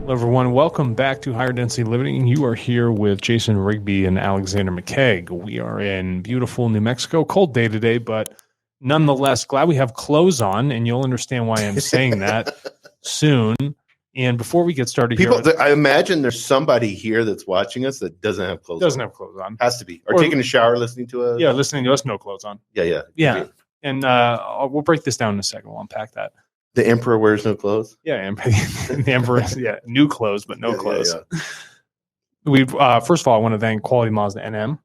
Hello, everyone. Welcome back to Higher Density Living. You are here with Jason Rigby and Alexander McKeag. We are in beautiful New Mexico. Cold day today, but nonetheless, glad we have clothes on, and you'll understand why I'm saying that soon. And before we get started, I imagine there's somebody here that's watching us that doesn't have clothes on. Has to be. Or taking a shower, listening to us. Yeah, listening to us, no clothes on. Yeah. And we'll break this down in a second. We'll unpack that. The emperor wears no clothes? Yeah, the emperor, new clothes, but no clothes. We've first of all, I want to thank Quality Mazda NM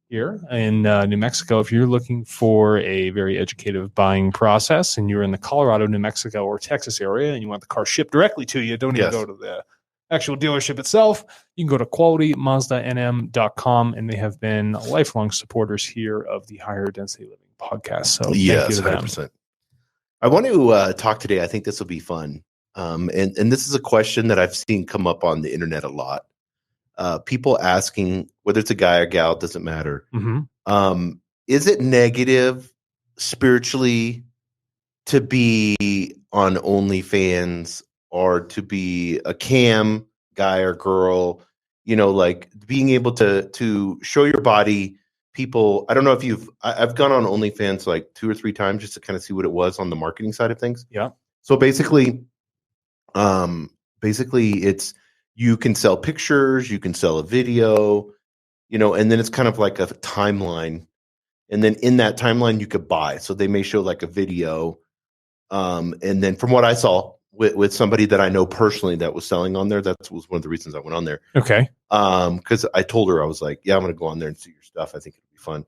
here in New Mexico. If you're looking for a very educative buying process and you're in the Colorado, New Mexico, or Texas area and you want the car shipped directly to you, don't even go to the actual dealership itself. You can go to qualitymazdanm.com, and they have been lifelong supporters here of the Higher Density Living podcast. So thank you to them. 100%. I want to talk today. I think this will be fun. And this is a question that I've seen come up on the internet a lot. People asking, whether it's a guy or gal, doesn't matter. Mm-hmm. Is it negative spiritually to be on OnlyFans or to be a cam guy or girl? You know, like being able to show your body. People, I don't know if I've gone on OnlyFans like 2 or 3 times just to kind of see what it was on the marketing side of things. Yeah. So basically it's, you can sell pictures, you can sell a video, you know, and then it's kind of like a timeline. And then in that timeline you could buy. So they may show like a video. And then from what I saw with somebody that I know personally that was selling on there, that was one of the reasons I went on there. Okay. Because I told her, I was like, yeah, I'm going to go on there and see your stuff. I think it'll be fun.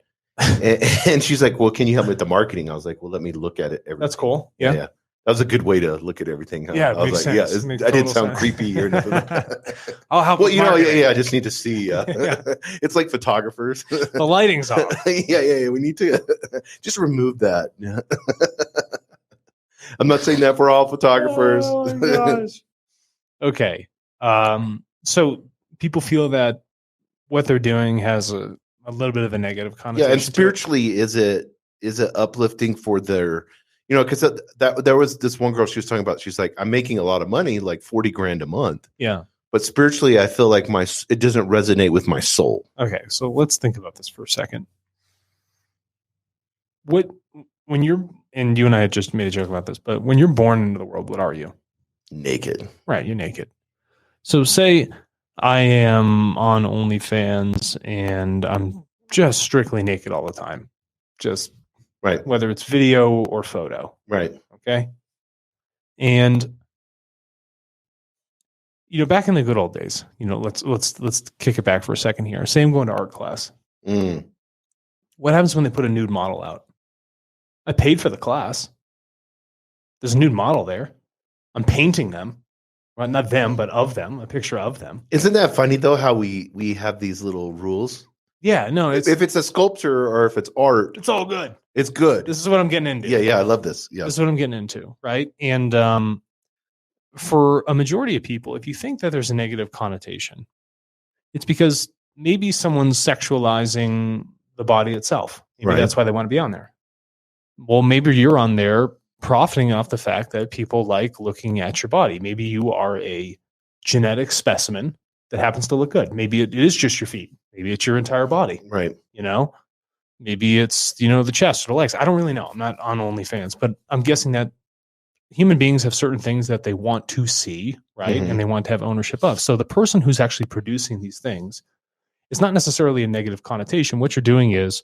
and she's like, well, can you help me with the marketing? I was like, well, let me look at it. That's cool. Yeah. That was a good way to look at everything. Huh? Yeah. I was like, sense. I didn't sound creepy or nothing. I'll help. Well, I just need to see. It's like photographers. The lighting's off. Yeah. We need to just remove that. Yeah. I'm not saying that for all photographers. Oh my gosh. Okay. So people feel that what they're doing has a little bit of a negative connotation. Yeah, and spiritually, is it uplifting for their, you know, because that there was this one girl she was talking about. She's like, I'm making a lot of money, like $40,000 a month. Yeah. But spiritually, I feel like it doesn't resonate with my soul. Okay, so let's think about this for a second. When you're, and you and I had just made a joke about this, but when you're born into the world, what are you? Naked. Right, you're naked. So say I am on OnlyFans and I'm just strictly naked all the time. Just right. Whether it's video or photo. Right. Okay. And you know, back in the good old days, you know, let's kick it back for a second here. Say I'm going to art class. What happens when they put a nude model out? I paid for the class. There's a nude model there. I'm painting them. Well, not them, but of them, a picture of them. Isn't that funny, though, how we have these little rules? Yeah, no. If it's a sculpture or if it's art. It's all good. It's good. This is what I'm getting into. Yeah, I love this. Yeah. This is what I'm getting into, right? And for a majority of people, if you think that there's a negative connotation, it's because maybe someone's sexualizing the body itself. Maybe that's why they want to be on there. Well, maybe you're on there profiting off the fact that people like looking at your body. Maybe you are a genetic specimen that happens to look good. Maybe it is just your feet. Maybe it's your entire body. Right. You know, maybe it's, you know, the chest or the legs. I don't really know. I'm not on OnlyFans, but I'm guessing that human beings have certain things that they want to see, right? Mm-hmm. And they want to have ownership of. So the person who's actually producing these things is not necessarily a negative connotation. What you're doing is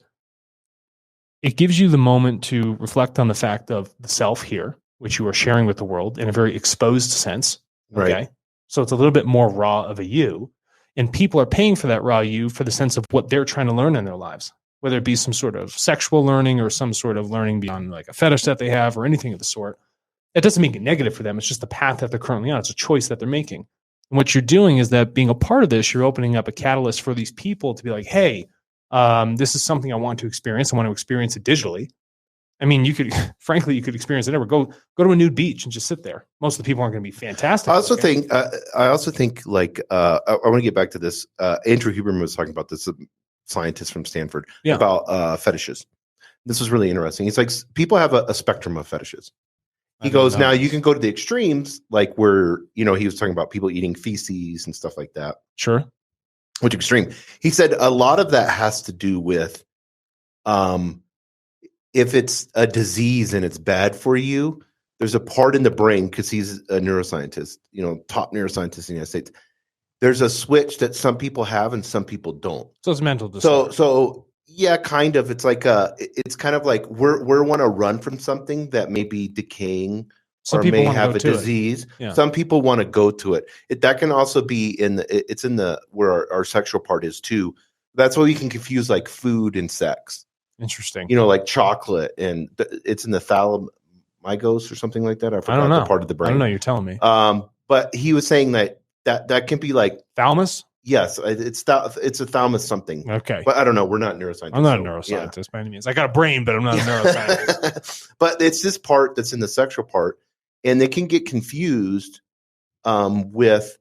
it gives you the moment to reflect on the fact of the self here, which you are sharing with the world in a very exposed sense. Okay. Right. So it's a little bit more raw of a you. And people are paying for that raw you for the sense of what they're trying to learn in their lives, whether it be some sort of sexual learning or some sort of learning beyond like a fetish that they have or anything of the sort. It doesn't make it negative for them. It's just the path that they're currently on. It's a choice that they're making. And what you're doing is that being a part of this, you're opening up a catalyst for these people to be like, hey, this is something I want to experience. I want to experience it digitally. I mean, you could, frankly, you could experience it ever. Go to a nude beach and just sit there. Most of the people aren't going to be fantastic. I also think like, I want to get back to this. Andrew Huberman was talking about this, a scientist from Stanford, about fetishes. This was really interesting. He's like, people have a spectrum of fetishes. He goes, now you can go to the extremes, like where, he was talking about people eating feces and stuff like that. Sure. Which extreme? He said a lot of that has to do with if it's a disease and it's bad for you, there's a part in the brain, because he's a neuroscientist, top neuroscientist in the United States. There's a switch that some people have and some people don't. So it's mental disorder. So yeah, kind of. It's like it's kind of like we want to run from something that may be decaying or may have a disease. Yeah. Some people want to go to it. That can also be it's in the where our sexual part is too. That's why we can confuse like food and sex. Interesting. Like chocolate, and it's in the thalamygos or something like that. I forgot the part of the brain. I don't know. You're telling me. But he was saying that can be like thalamus. Yes, it's a thalamus something. Okay, but I don't know. We're not neuroscientists. I'm not a neuroscientist by any means. I got a brain, but I'm not a neuroscientist. But it's this part that's in the sexual part, and they can get confused with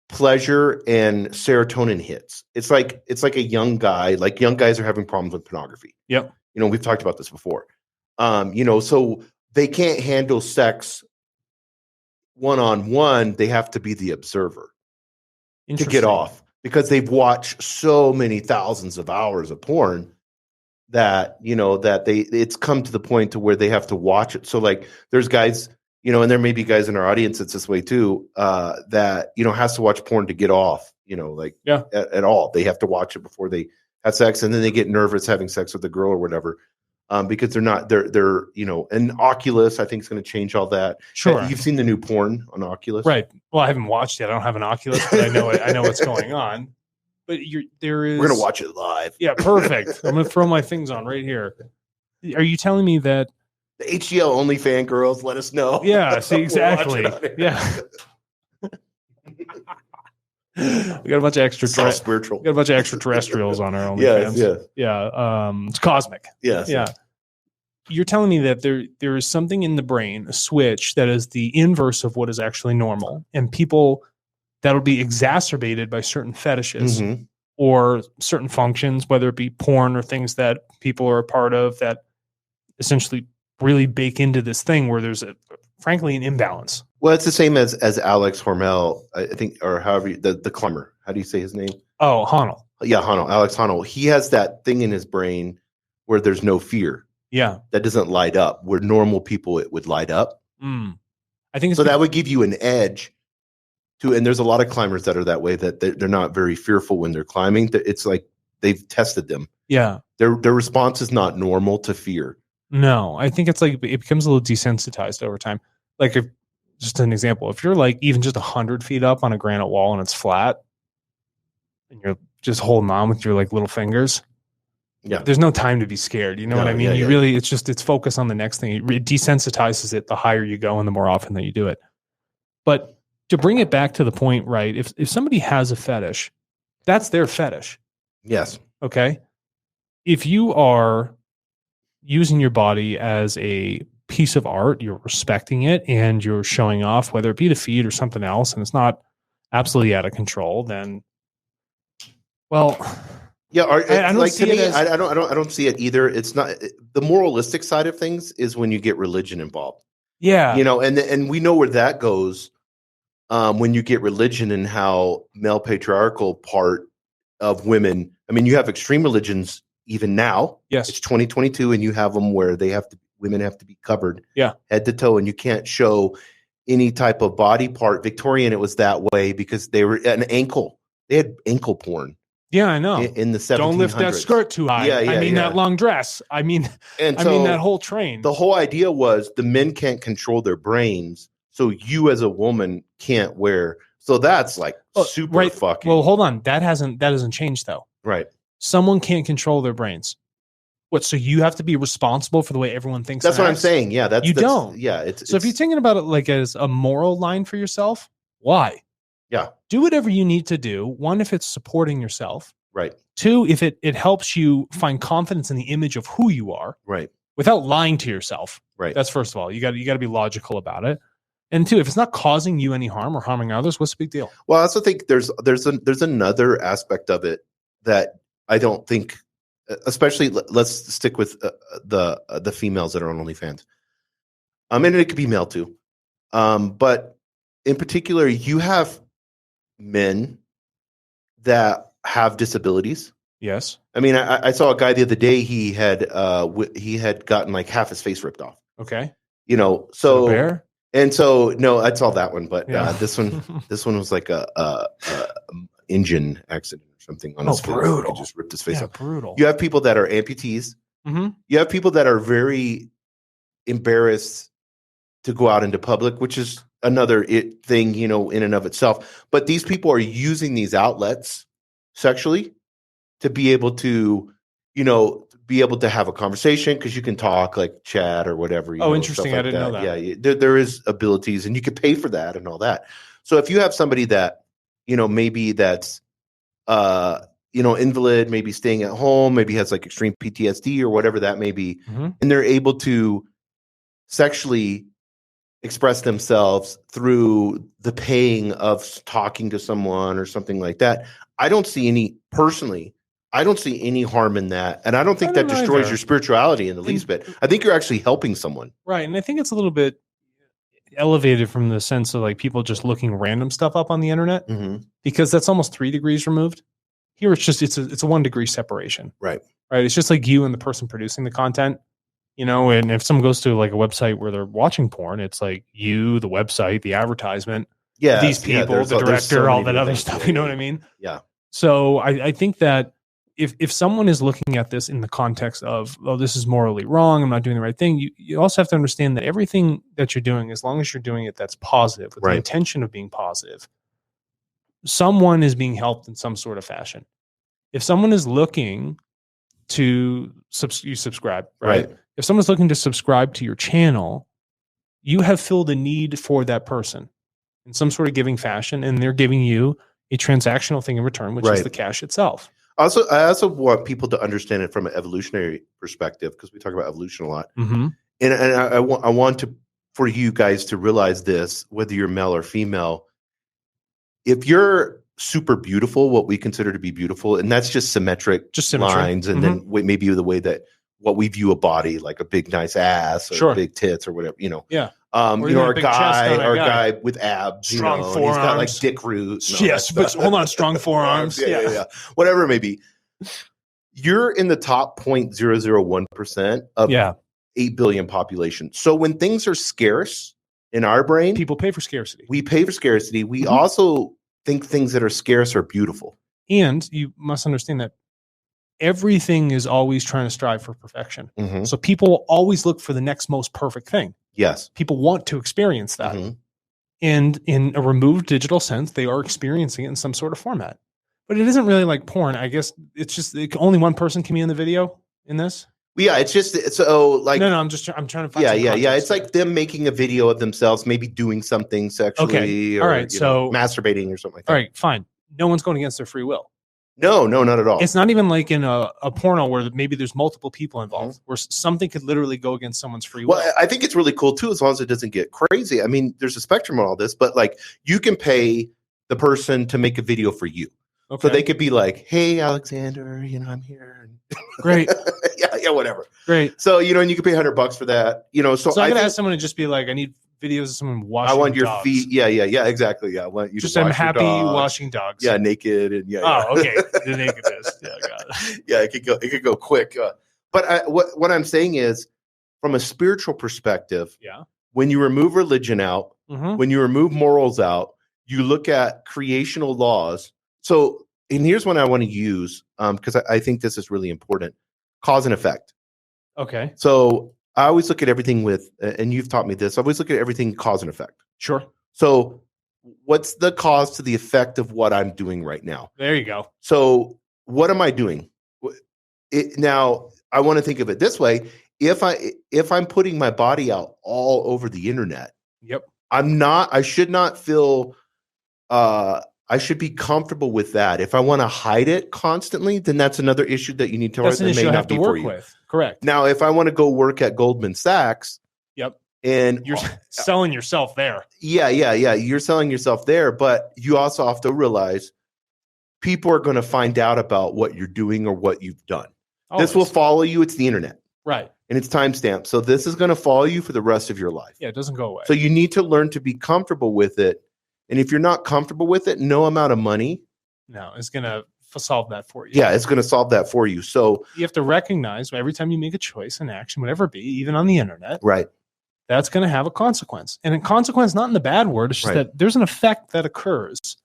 pleasure and serotonin hits. It's like a young guy. Like young guys are having problems with pornography. Yep. We've talked about this before. So they can't handle sex one-on-one. They have to be the observer to get off, because they've watched so many thousands of hours of porn that it's come to the point to where they have to watch it. So like there's guys, and there may be guys in our audience that's this way too, that has to watch porn to get off, at all. They have to watch it before they have sex, and then they get nervous having sex with a girl or whatever. Because they're and Oculus, I think, is going to change all that. Sure. You've seen the new porn on Oculus, right? Well, I haven't watched it. I don't have an Oculus, but I know what's going on. But we're going to watch it live. Yeah, perfect. I'm going to throw my things on right here. Are you telling me that the HGL OnlyFans girls, let us know? Yeah, see, exactly. Yeah. We got a bunch of spiritual. We got a bunch of extraterrestrials on our OnlyFans. Yeah. It's cosmic. Yes. Yeah. You're telling me that there is something in the brain, a switch that is the inverse of what is actually normal, and people that'll be exacerbated by certain fetishes or certain functions, whether it be porn or things that people are a part of, that essentially really bake into this thing where there's frankly an imbalance. Well, it's the same as Alex Hormel, I think, or however the climber. How do you say his name? Oh, Honnold. Yeah, Honnold. Alex Honnold. He has that thing in his brain where there's no fear. Yeah, that doesn't light up. Where normal people it would light up. I think so. That would give you an edge. And there's a lot of climbers that are that way. That they're not very fearful when they're climbing. It's like they've tested them. Yeah, their response is not normal to fear. No, I think it's like it becomes a little desensitized over time. Like just an example, if you're like even just 100 feet up on a granite wall and it's flat and you're just holding on with your like little fingers, there's no time to be scared. You know what I mean? Really, it's focus on the next thing. It desensitizes it the higher you go and the more often that you do it. But to bring it back to the point, right? If somebody has a fetish, that's their fetish. Yes. Okay. If you are using your body as a piece of art, you're respecting it and you're showing off, whether it be the feed or something else, and it's not absolutely out of control, then I don't see it. I don't see it either. It's not the moralistic side of things is when you get religion involved. Yeah. And we know where that goes when you get religion and how male patriarchal part of women. I mean, you have extreme religions even now. Yes. It's 2022 and you have them where women have to be covered head to toe, and you can't show any type of body part. Victorian, it was that way because they were an ankle. They had ankle porn. Yeah, I know. In the 1700s. Don't lift that skirt too high. That long dress. I mean that whole train. The whole idea was the men can't control their brains, so you as a woman can't wear. So that's like super fucking. Well, hold on. That doesn't change though. Right. Someone can't control their brains. What? So you have to be responsible for the way everyone thinks. That's what I'm saying. Yeah, that's don't. Yeah, so if you're thinking about it like as a moral line for yourself, why? Yeah. Do whatever you need to do. One, if it's supporting yourself. Right. Two, if it helps you find confidence in the image of who you are. Right. Without lying to yourself. Right. That's first of all. You got to be logical about it. And two, if it's not causing you any harm or harming others, what's the big deal? Well, I also think there's another aspect of it that I don't think, especially let's stick with the females that are on OnlyFans. And it could be male too. But in particular, you have men that have disabilities. Yes. I mean, I saw a guy the other day. He had gotten like half his face ripped off. Okay. You know, Is it a so bear? and so no, I saw that one, but Yeah. this one was like a engine accident or something on his face. Brutal. He just ripped his face off. Brutal. You have people that are amputees. Mm-hmm. You have people that are very embarrassed to go out into public, which is another thing, you know, in and of itself. But these people are using these outlets sexually to be able to, you know, be able to have a conversation, because you can talk like chat or whatever. You know, Interesting. like I didn't know that. Yeah, there is abilities, and you could pay for that and all that. So if you have somebody that, you know, maybe that's, you know, invalid, maybe staying at home, maybe has like extreme PTSD or whatever that may be, Mm-hmm. and they're able to sexually express themselves through the paying of talking to someone or something like that. I don't see any harm in that. And I don't think that destroys your spirituality in the least bit. I think you're actually helping someone. Right. And I think it's a little bit elevated from the sense of like people just looking random stuff up on the internet, because that's almost 3 degrees removed. Here it's a 1 degree separation. Right. It's just like you and the person producing the content, you know, and if someone goes to like a website where they're watching porn, it's like you, the website, the advertisement, these people, the director, all that other stuff. You know what I mean? Yeah. So I think that if someone is looking at this in the context of, oh, this is morally wrong, I'm not doing the right thing, you also have to understand that everything that you're doing, as long as you're doing it that's positive, with the intention of being positive, someone is being helped in some sort of fashion. If someone is looking to you subscribe, right? If someone's looking to subscribe to your channel, you have filled a need for that person in some sort of giving fashion, and they're giving you a transactional thing in return, which is the cash itself. I also want people to understand it from an evolutionary perspective, because we talk about evolution a lot. Mm-hmm. And I want for you guys to realize this, whether you're male or female. If you're super beautiful, what we consider to be beautiful, and that's just symmetry. Lines, and then maybe the way that what we view a body, like a big nice ass or big tits or whatever, you know. Yeah. You know, or a guy with abs, strong forearms. He's got like dick roots. Yes, but hold on, strong forearms. Yeah. Whatever it may be. You're in the top 0.001% of 8 billion population. So when things are scarce in our brain, people pay for scarcity. We pay for scarcity. We also think things that are scarce are beautiful. And you must understand that everything is always trying to strive for perfection. Mm-hmm. So people will always look for the next most perfect thing. Yes. People want to experience that. Mm-hmm. And in a removed digital sense, they are experiencing it in some sort of format. But it isn't really like porn. I guess it's just only one person can be in the video in this. Yeah, it's just so like no. I'm trying to find. Yeah. It's like them making a video of themselves, maybe doing something sexually, all right, so masturbating or something like that. All right, fine. No one's going against their free will. No, not at all. It's not even like in a porno where maybe there's multiple people involved, where something could literally go against someone's free will. Well, I think it's really cool too, as long as it doesn't get crazy. I mean, there's a spectrum on all this, but like you can pay the person to make a video for you. Okay. So they could be like, "Hey, Alexander, you know, I'm here." Great. yeah, whatever. Great. So, you know, and you can pay $100 for that. You know, so I'm gonna ask someone to just be like, "I need videos of someone washing. I want your dogs. Feet. Yeah, exactly. Yeah, I want you just to wash I'm happy your dogs. washing dogs. Yeah, naked and Oh, okay. The nakedness. Yeah, got it. Yeah, it could go quick. But what I'm saying is, from a spiritual perspective, when you remove religion out, when you remove morals out, you look at creational laws. So, and here's one I want to use because I think this is really important: cause and effect. Okay. So I always look at everything with, and you've taught me this, I always look at everything cause and effect. Sure. So what's the cause to the effect of what I'm doing right now? There you go. So what am I doing? Now, I want to think of it this way. If I'm putting my body out all over the internet, I should not feel, I should be comfortable with that. If I want to hide it constantly, then that's another issue that you need to That's an issue I have to work with. Correct. Now, if I want to go work at Goldman Sachs, and you're selling yourself there. Yeah. You're selling yourself there, but you also have to realize people are going to find out about what you're doing or what you've done. Always. This will follow you. It's the internet. Right. And it's timestamped. So this is going to follow you for the rest of your life. Yeah, it doesn't go away. So you need to learn to be comfortable with it. And if you're not comfortable with it, no amount of money. No, it's going to solve that for you. Yeah, it's going to solve that for you. So you have to recognize every time you make a choice, an action, whatever it be, even on the internet, right, that's going to have a consequence. And a consequence, not in the bad word, it's just that there's an effect that occurs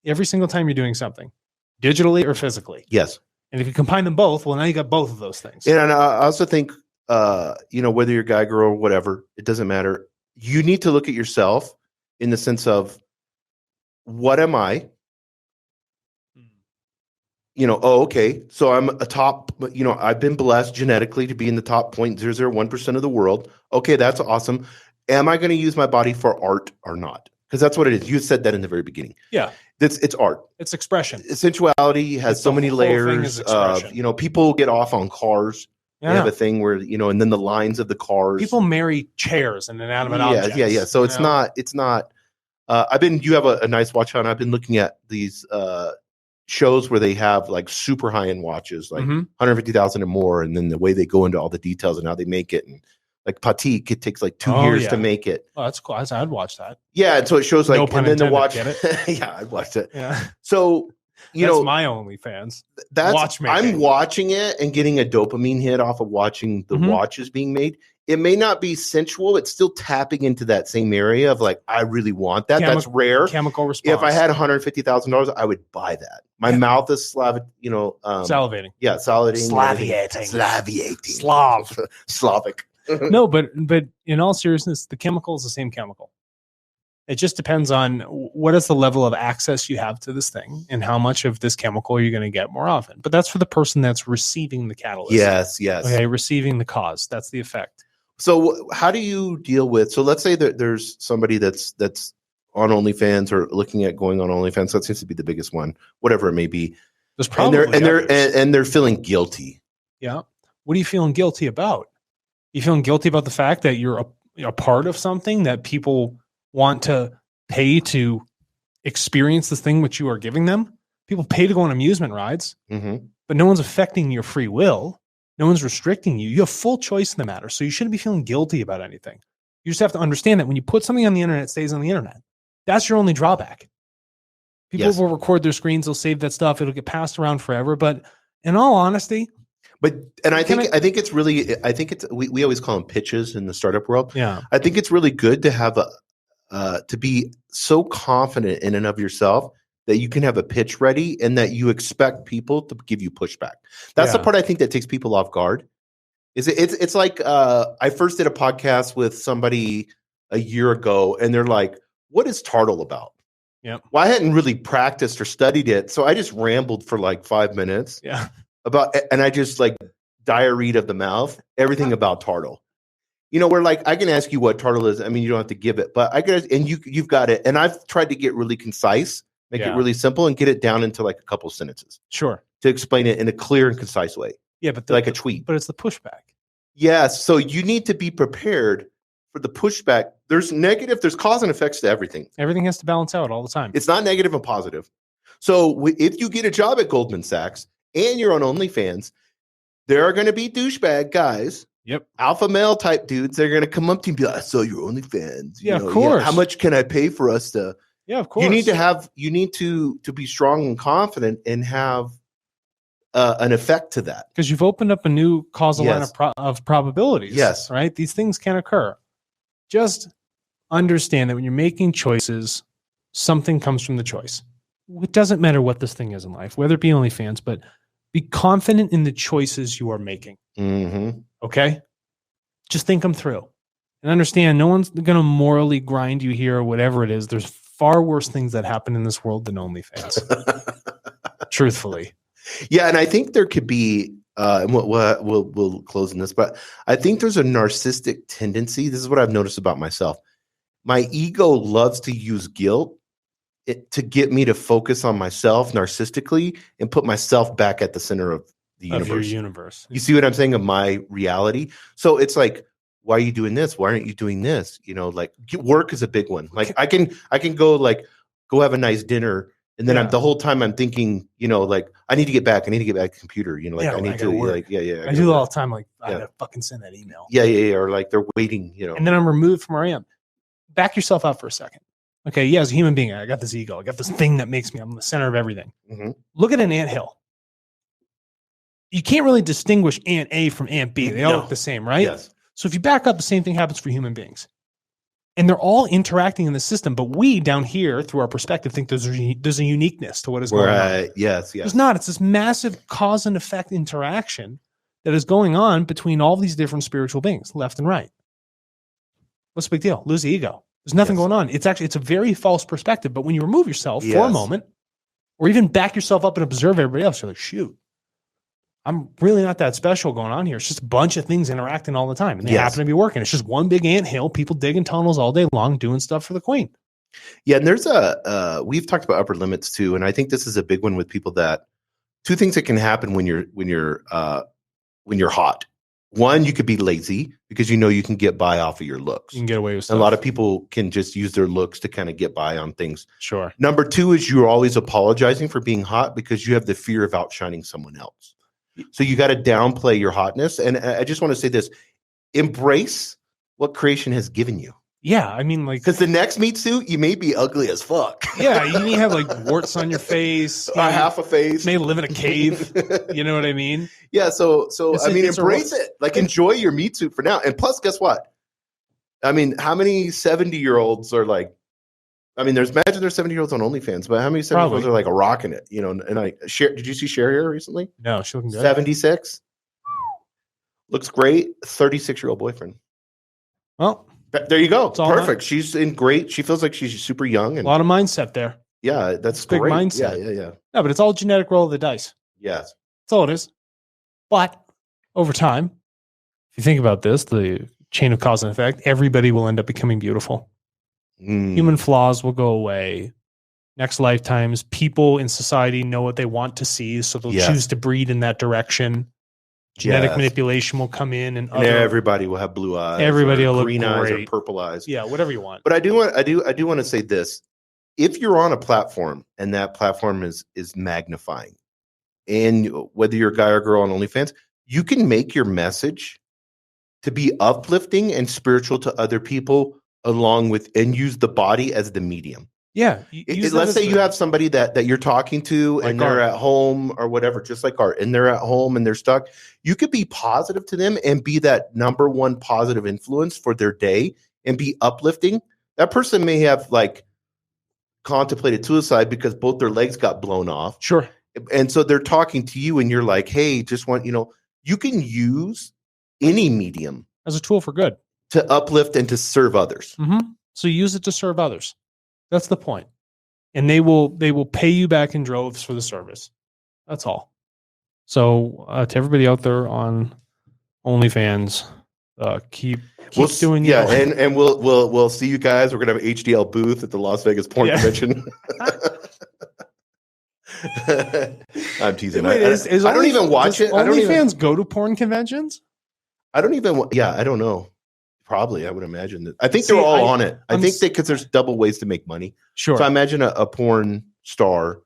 every single time you're doing something, digitally or physically. Yes. And if you combine them both, well, now you got both of those things. And I also think, whether you're a guy, girl, or whatever, it doesn't matter. You need to look at yourself in the sense of, what am I? Okay, so I'm a top, I've been blessed genetically to be in the top 0.001% of the world. Okay, that's awesome. Am I going to use my body for art or not? Because that's what it is. You said that in the very beginning. Yeah. It's art. It's expression. Sensuality has so many layers of, people get off on cars. Yeah. They have a thing where, and then the lines of the cars. People marry chairs and inanimate objects. Yeah. So it's not, you have a nice watch on. I've been looking at these, shows where they have like super high-end watches, like 150,000 or more, and then the way they go into all the details and how they make it, and like Patek, it takes like 2 years to make it. Oh, that's cool. I'd watch that. Yeah, and so it shows like, no pun and then the watch. Get it? Yeah, I'd watch it. Yeah. So that's my OnlyFans. That's watchmaking. I'm watching it and getting a dopamine hit off of watching the watches being made. It may not be sensual. It's still tapping into that same area of like, I really want that. That's rare. Chemical response. If I had $150,000, I would buy that. My mouth is salivating. Yeah, salivating. Slavic. Slavic. No, but in all seriousness, the chemical is the same chemical. It just depends on what is the level of access you have to this thing and how much of this chemical you're going to get more often. But that's for the person that's receiving the catalyst. Yes. Okay, receiving the cause. That's the effect. So how do you deal with, so let's say that there's somebody that's on OnlyFans or looking at going on OnlyFans. That seems to be the biggest one, whatever it may be. There's probably and they're feeling guilty. Yeah. What are you feeling guilty about? You feeling guilty about the fact that you're a part of something that people want to pay to experience this thing which you are giving them? People pay to go on amusement rides, but no one's affecting your free will. No one's restricting you. You have full choice in the matter. So you shouldn't be feeling guilty about anything. You just have to understand that when you put something on the internet, it stays on the internet. That's your only drawback. People will record their screens. They'll save that stuff. It'll get passed around forever. But in all honesty, I think it's really, we always call them pitches in the startup world. Yeah. I think it's really good to have to be so confident in and of yourself that you can have a pitch ready and that you expect people to give you pushback. That's the part I think that takes people off guard. It's like I first did a podcast with somebody a year ago and they're like, what is Tartle about? Yeah. Well, I hadn't really practiced or studied it. So I just rambled for like 5 minutes. Yeah. And I just like diarrhea of the mouth, everything about Tartle. We're like, I can ask you what Tartle is. I mean, you don't have to give it, but I guess, and you've got it. And I've tried to get really concise, make it really simple and get it down into like a couple of sentences. Sure. To explain it in a clear and concise way. Yeah. But like a tweet. But it's the pushback. Yes. So you need to be prepared for the pushback. There's cause and effects to everything. Everything has to balance out all the time. It's not negative and positive. So if you get a job at Goldman Sachs and you're on OnlyFans, there are going to be douchebag guys. Yep. Alpha male type dudes. They're going to come up to you and be like, I saw your OnlyFans. Of course. How much can I pay for us to? Yeah, of course. You need to be strong and confident and have an effect to that. Because you've opened up a new causal line of probabilities. Yes. Right? These things can occur. Just understand that when you're making choices, something comes from the choice. It doesn't matter what this thing is in life, whether it be OnlyFans, but be confident in the choices you are making. Mm-hmm. Okay? Just think them through. And understand no one's going to morally grind you here or whatever it is. There's far worse things that happen in this world than OnlyFans. Truthfully. Yeah, and I think there could be, and we'll close on this, but I think there's a narcissistic tendency. This is what I've noticed about myself. My ego loves to use guilt to get me to focus on myself narcissistically and put myself back at the center of the universe. Of your universe. You see what I'm saying? Of my reality. So it's like, why are you doing this? Why aren't you doing this? Like work is a big one. Like I can go have a nice dinner And then the whole time I'm thinking, like I need to get back to the computer, like I need to work. like, I do it all the time. Like I gotta fucking send that email. Yeah. Or like they're waiting, And then I'm removed from where I am. Back yourself out for a second. Okay. Yeah. As a human being, I got this ego. I got this thing that makes me, I'm the center of everything. Mm-hmm. Look at an anthill. You can't really distinguish ant A from ant B. They all look the same, right? Yes. So if you back up, the same thing happens for human beings. And they're all interacting in the system, but we down here, through our perspective, think there's a uniqueness to what is going on. Yes. There's not. It's this massive cause and effect interaction that is going on between all these different spiritual beings, left and right. What's the big deal? Lose the ego. There's nothing going on. It's a very false perspective. But when you remove yourself for a moment, or even back yourself up and observe everybody else, you're like, shoot, I'm really not that special going on here. It's just a bunch of things interacting all the time. And they happen to be working. It's just one big anthill, people digging tunnels all day long, doing stuff for the queen. Yeah. And there's we've talked about upper limits too. And I think this is a big one with people that two things that can happen when you're hot. One, you could be lazy because you can get by off of your looks. You can get away with stuff. A lot of people can just use their looks to kind of get by on things. Sure. Number two is you're always apologizing for being hot because you have the fear of outshining someone else. So you got to downplay your hotness. And I just want to say this, embrace what creation has given you. Yeah. I mean, like, because the next meat suit, you may be ugly as fuck. Yeah. You may have like warts on your face. Half a face. May live in a cave. You know what I mean? Yeah. So embrace it. Like, enjoy your meat suit for now. And plus, guess what? I mean, how many 70-year-olds are like, there's 70-year-olds on OnlyFans, but how many 70-year-olds are like rocking it? And I share. Did you see Cher here recently? No, she looking good. 76, looks great. 36-year-old boyfriend. Well, there you go. Perfect. She's in great. She feels like she's super young and a lot of mindset there. Yeah, that's big great. mindset. Yeah. No, but it's all genetic roll of the dice. Yes, that's all it is. But over time, if you think about this, the chain of cause and effect, everybody will end up becoming beautiful. Human flaws will go away. Next lifetimes, people in society know what they want to see, so they'll choose to breed in that direction. Genetic manipulation will come in, and everybody will have blue eyes. Everybody will look green great. Eyes or purple eyes. Yeah, whatever you want. But I do want to say this: if you're on a platform and that platform is magnifying, and whether you're a guy or girl on OnlyFans, you can make your message to be uplifting and spiritual to other people, along with, and use the body as the medium. Yeah. Let's say you have somebody that you're talking to and they're at home or whatever, just like art, and they're at home and they're stuck. You could be positive to them and be that number one positive influence for their day and be uplifting. That person may have like contemplated suicide because both their legs got blown off. Sure. And so they're talking to you and you're like, hey, you can use any medium as a tool for good to uplift and to serve others. Mm-hmm. So use it to serve others. That's the point. And they will pay you back in droves for the service. That's all. So to everybody out there on OnlyFans, keep doing and we'll see you guys. We're gonna have an HDL booth at the Las Vegas Porn Convention. I'm teasing. Wait, I don't even watch it. OnlyFans go to porn conventions? I don't even. Yeah, I don't know. Probably, I would imagine that. I think they're all on it. I think because there's double ways to make money. Sure. So I imagine a porn star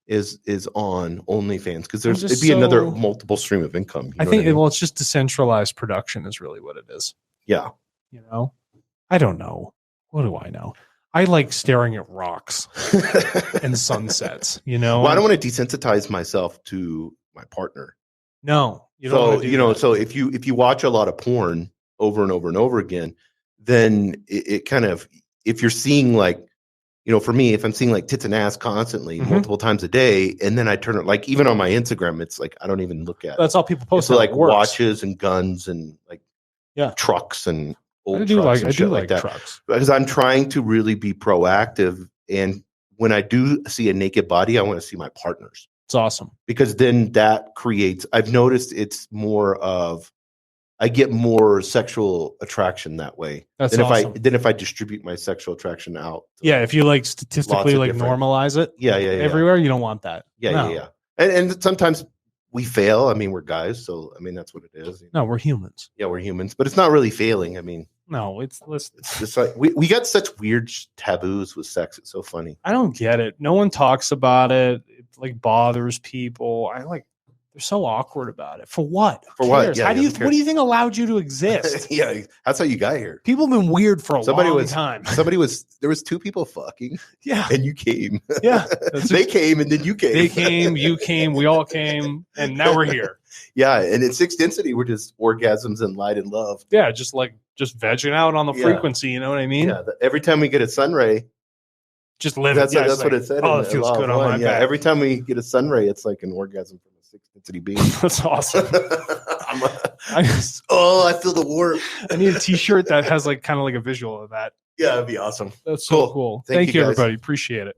is on OnlyFans because it'd be another multiple stream of income. I think it's just decentralized production is really what it is. Yeah. I don't know. What do I know? I like staring at rocks and sunsets. Well, I don't want to desensitize myself to my partner. No, you don't. So if you watch a lot of porn over and over and over again, then it kind of, if you're seeing like, for me, if I'm seeing like tits and ass constantly multiple times a day, and then I turn it, like even on my Instagram, it's like I don't even look at. That's all people post. So like watches and guns and like trucks and old trucks. I do like that trucks because I'm trying to really be proactive, and when I do see a naked body, I want to see my partner's. It's awesome because then that creates. I've noticed it's more of. I get more sexual attraction that way than awesome. if I distribute my sexual attraction out. Yeah, if you like statistically like normalize it, yeah, everywhere, you don't want that. Yeah. And sometimes we fail. I mean, we're guys, so I mean that's what it is. No, we're humans. Yeah, we're humans, but it's not really failing. I mean, no, it's just like we got such weird taboos with sex. It's so funny. I don't get it. No one talks about it. It like bothers people. They're so awkward about it. For what? For what? Yeah, what do you think allowed you to exist? Yeah, that's how you got here. People have been weird for a long time. There was two people fucking. Yeah. And you came. Yeah. They came and then you came. They came, you came, we all came, and now we're here. Yeah. And in sixth density, we're just orgasms and light and love. Yeah, just vegging out on the frequency, you know what I mean? Yeah. Every time we get a sun ray, just live that's it. Yeah, that's what it said. Oh, it feels good on my back. Every time we get a sun ray, it's like an orgasm from a sixth density being. That's awesome. I feel the warmth. I need a t-shirt that has kind of like a visual of that. Yeah, that'd be awesome. That's so cool. Thank you, everybody. Appreciate it.